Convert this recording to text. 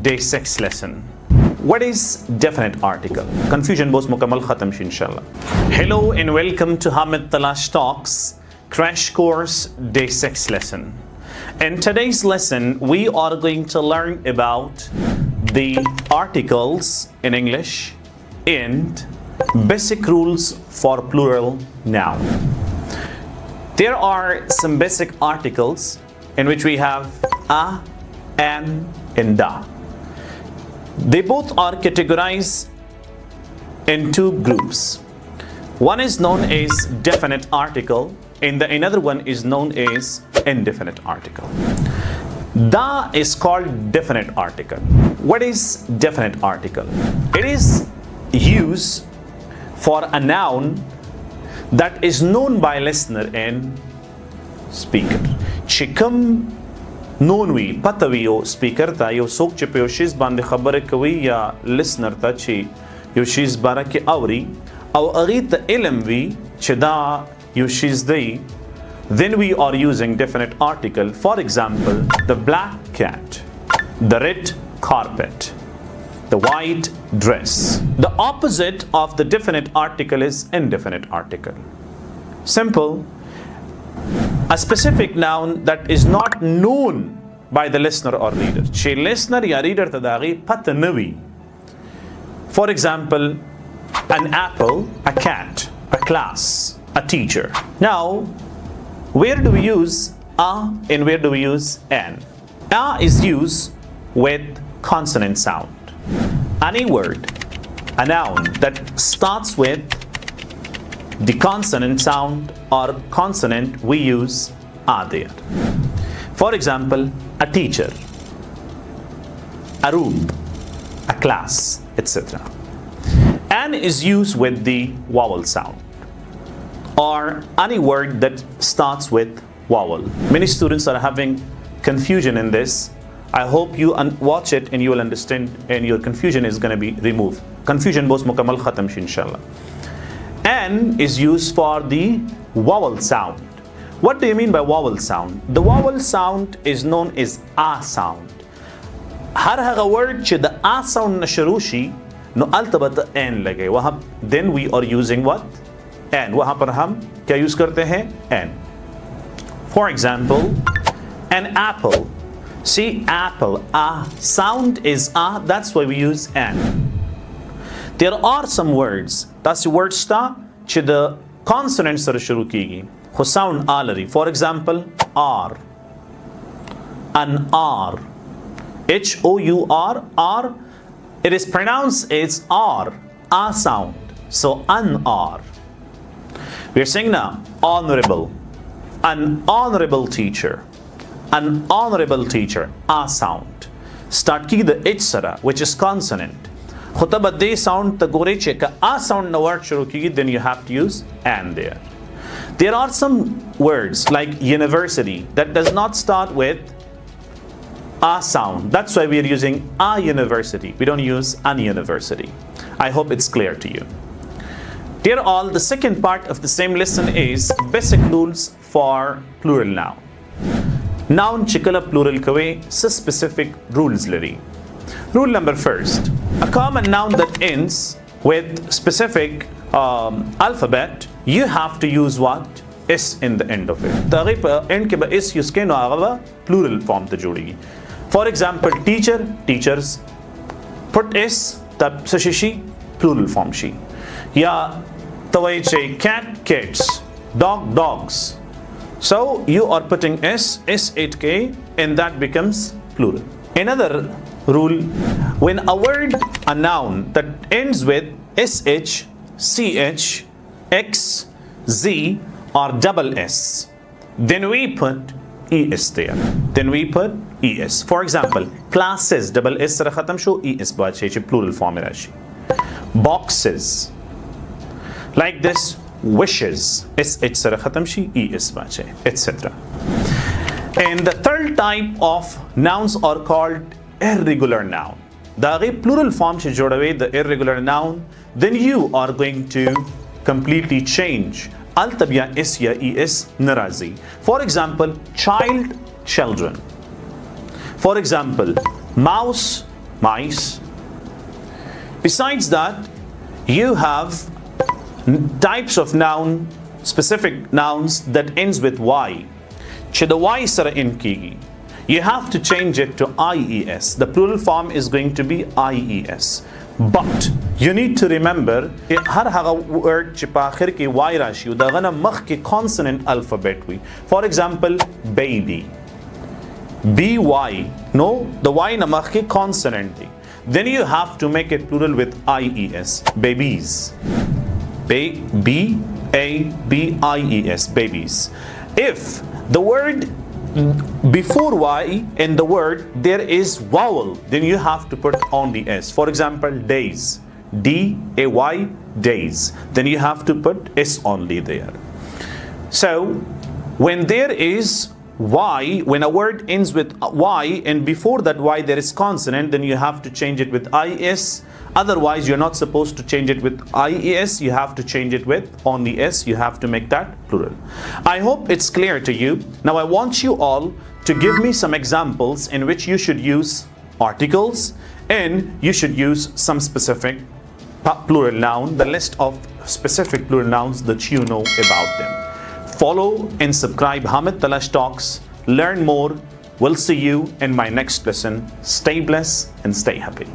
Day 6 lesson. What is definite article? Confusion both mukammal khatam shi inshallah. Hello and welcome to Hamid Talash Talks Crash Course Day 6 lesson. In today's lesson, we are going to learn about the articles in English and basic rules for plural noun. There are some basic articles in which we have a, an, and da. They both are categorized in two groups. One is known as definite article and the another one is known as indefinite article. Da is called definite article. What is definite article? It is used for a noun that is known by listener and speaker. Chikam known we patavi o speaker ta yo sok che pe shiz bande khabare kowi ya listener ta chi yo shiz barake awri aw arit ilm vi chida yo shiz dai, then we are using definite article. For example, the black cat, the red carpet, the white dress. The opposite of the definite article is indefinite article. Simple. A specific noun that is not known by the listener or reader. Che listener ya reader tadagi pata navi. For example, an apple, a cat, a class, a teacher. Now, where do we use a and where do we use an? A is used with consonant sound. Any word, a noun that starts with the consonant sound or consonant, we use a there. For example, a teacher, a room, a class, etc. An is used with the vowel sound or any word that starts with vowel. Many students are having confusion in this. I hope you watch it and you will understand and your confusion is going to be removed. Confusion both mukammal khatam shi inshallah. An is used for the vowel sound. What do you mean by vowel sound? The vowel sound is known as a sound. Har haga word che the a sound na sharushi no altabat an lage. Wahab then we are using what? An. Wahan par hum kya use karte hain? An. For example, an apple. See, apple, a sound is a, that's why we use an. There are some words, that's the word sta, che the consonants are shuru kigi, who sound alari. For example, R, an R, H-O-U-R, R, it is pronounced as R, a sound, so an R. We are saying now, honorable, an honorable teacher. An honorable teacher, a sound. Start ki the H sara, which is consonant. Khutaba de sound ta gore cheka a sound na word shuru ki, then you have to use an there. There are some words like university that does not start with a sound. That's why we are using a university. We don't use an university. I hope it's clear to you. Dear all, the second part of the same lesson is basic rules for plural noun. Noun chikala plural kawe specific rules lari. Rule number first, a common noun that ends with specific alphabet, you have to use what? S in the end of it. Taqib end ke ba S use ke no agava plural form ta jodegi. For example, teacher, teachers, put S tab sashishi plural form shi. Ya tawai che cat, cats, dog, dogs. So you are putting S, S8K, and that becomes plural. Another rule, when a word, a noun that ends with SH, CH, X, Z, or double S, then we put ES there. Then we put ES. For example, classes, double S sara khatam sho, ES baad che plural form rashi. Boxes. Like this, wishes, SH sara khatam shi, ES bache, etc. And the third type of nouns are called irregular noun. The plural form se joda away the irregular noun, then you are going to completely change. Al tabya S ya ES narazi. For example, child, children. For example, mouse, mice. Besides that, you have types of noun, specific nouns that ends with y. Che the y sara in kigi. You have to change it to IES. The plural form is going to be IES. But you need to remember, har haga word che pa akhir ki y rashi da gana makh ki consonant alphabet wi. For example, baby. BY. No, the y na makh ki consonant thi. Then you have to make it plural with IES. Babies. B-A-B-I-E-S. Babies. If the word before y in the word there is vowel, then you have to put only s. For example, days. D-A-Y, days. Then you have to put s only there. So when there is y, when a word ends with y and before that y there is consonant, then you have to change it with is. Otherwise, you're not supposed to change it with IES. You have to change it with only s. You have to make that plural. I hope it's clear to you. Now I want you all to give me some examples in which you should use articles and you should use some specific plural noun, the list of specific plural nouns that you know about them. Follow and subscribe Hamid Talash Talks. Learn more. We'll see you in my next lesson. Stay blessed and stay happy.